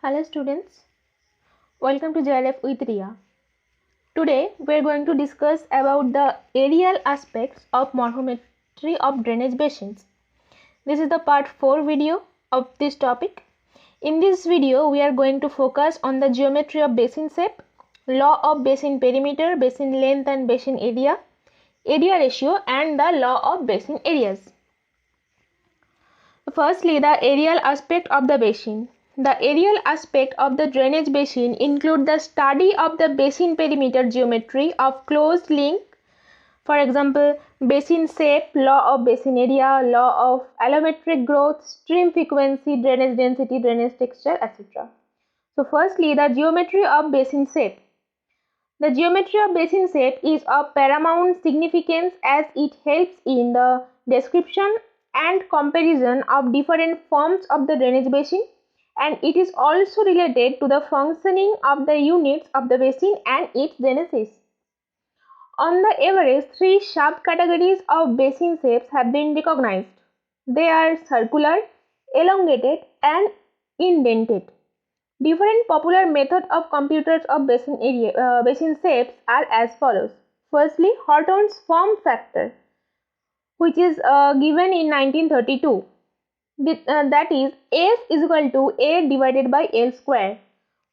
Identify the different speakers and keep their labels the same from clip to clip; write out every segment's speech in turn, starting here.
Speaker 1: Hello students, welcome to JRF with Ria. Today we are going to discuss about the aerial aspects of morphometry of drainage basins. This is the part 4 video of this topic. In this video we are going to focus on the geometry of basin shape, law of basin perimeter, basin length and basin area, area ratio and the law of basin areas. Firstly, the aerial aspect of the basin. The aerial aspect of the drainage basin include the study of the basin perimeter geometry of closed link, for example, basin shape, law of basin area, law of allometric growth, stream frequency, drainage density, drainage texture, etc. So firstly, the geometry of basin shape. The geometry of basin shape is of paramount significance as it helps in the description and comparison of different forms of the drainage basin, and it is also related to the functioning of the units of the basin and its genesis. On the average, three subcategories of basin shapes have been recognized. They are circular, elongated, and indented. Different popular methods of computers of basin shapes are as follows. Firstly, Horton's form factor, which is given in 1932. That is F is equal to A divided by L square,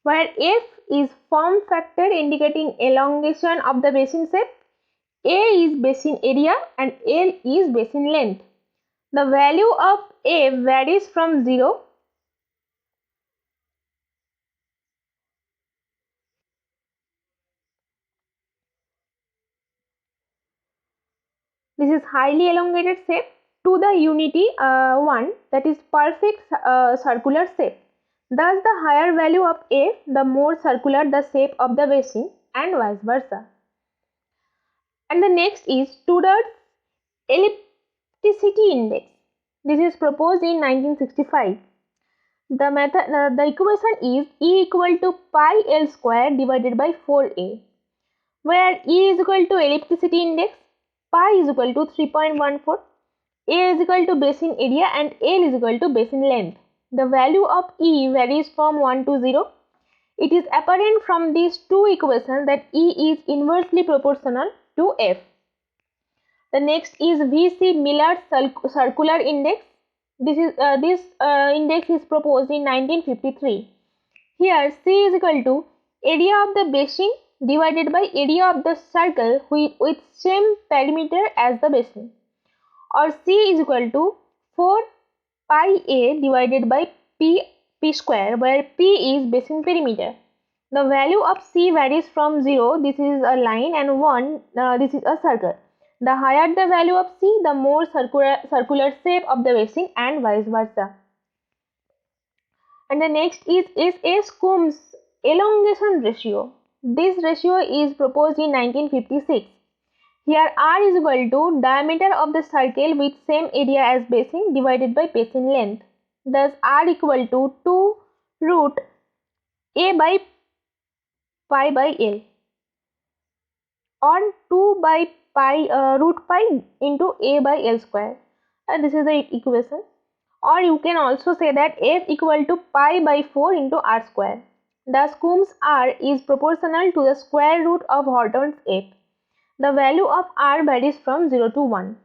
Speaker 1: where F is form factor indicating elongation of the basin shape, A is basin area and L is basin length. The value of A varies from 0 . This is highly elongated shape to the unity 1, that is perfect circular shape. Thus the higher value of A, the more circular the shape of the basin and vice versa. And the next is Tudor's ellipticity index. This is proposed in 1965. The equation is E equal to pi L square divided by 4A, where E is equal to ellipticity index, pi is equal to 3.14, A is equal to basin area and L is equal to basin length. The value of E varies from 1 to 0. It is apparent from these two equations that E is inversely proportional to F. The next is V.C. Miller's circular index. This index is proposed in 1953. Here C is equal to area of the basin divided by area of the circle with same perimeter as the basin, or C is equal to 4 pi A divided by P square, where P is basin perimeter. The value of C varies from 0, this is a line, and 1, this is a circle. The higher the value of C, the more circular shape of the basin and vice versa. And the next is S.A. Scombs elongation ratio. This ratio is proposed in 1956. Here R is equal to diameter of the circle with same area as basin divided by basin length. Thus R equal to 2 root A by pi by L, or 2 by pi root pi into A by L square. This is the equation. Or you can also say that F equal to pi by 4 into R square. Thus Scombs R is proportional to the square root of Horton's F. The value of R varies from 0 to 1.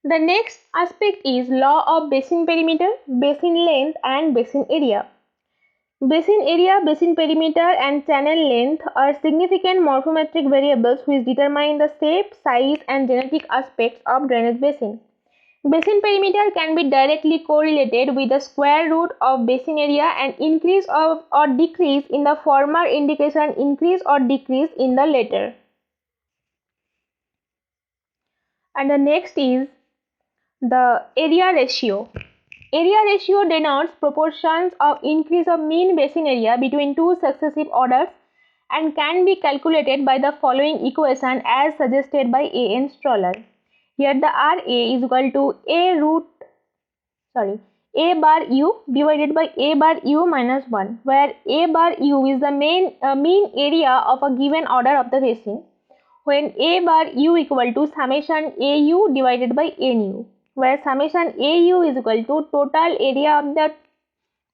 Speaker 1: The next aspect is law of basin perimeter, basin length and basin area. Basin area, basin perimeter and channel length are significant morphometric variables which determine the shape, size and genetic aspects of drainage basin. Basin perimeter can be directly correlated with the square root of basin area, and increase or decrease in the former indication increase or decrease in the latter. And the next is the area ratio. Area ratio denotes proportions of increase of mean basin area between two successive orders and can be calculated by the following equation as suggested by A.N. Stoller. Here the RA is equal to A bar U divided by A bar U minus 1, where A bar U is the mean area of a given order of the basin, when A bar U equal to summation AU divided by NU, where summation AU is equal to total area of the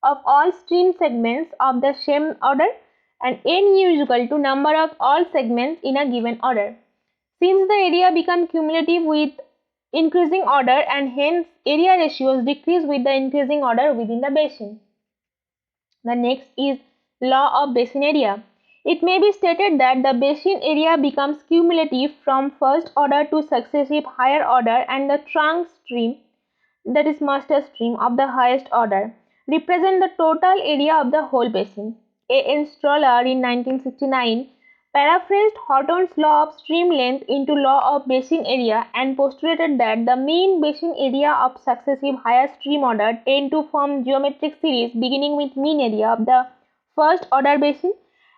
Speaker 1: of all stream segments of the same order, and nu is equal to number of all segments in a given order. Since the area becomes cumulative with increasing order, and hence area ratios decrease with the increasing order within the basin. The next is law of basin area. It may be stated that the basin area becomes cumulative from first order to successive higher order, and the trunk stream, that is master stream, of the highest order represent the total area of the whole basin. A.N. Stoller in 1969 paraphrased Horton's law of stream length into law of basin area and postulated that the mean basin area of successive higher stream order tend to form geometric series beginning with mean area of the first order basin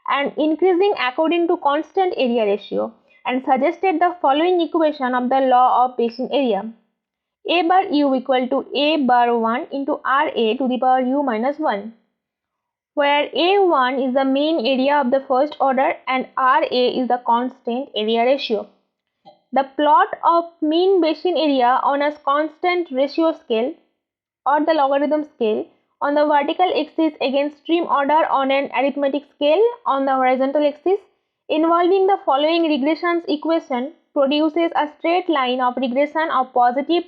Speaker 1: and increasing according to constant area ratio, and suggested the following equation of the law of basin area. A bar u equal to A bar 1 into Ra to the power u minus 1, where A1 is the mean area of the first order and Ra is the constant area ratio. The plot of mean basin area on a constant ratio scale or the logarithm scale on the vertical axis against stream order on an arithmetic scale on the horizontal axis involving the following regression equation produces a straight line of regression of positive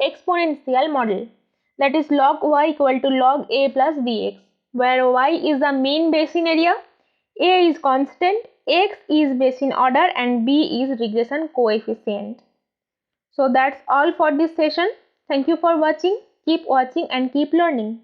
Speaker 1: exponential model, that is log y equal to log a plus bx, where y is the mean basin area, a is constant, x is basin order, and b is regression coefficient. So that's all for this session. Thank you for watching. Keep watching and keep learning.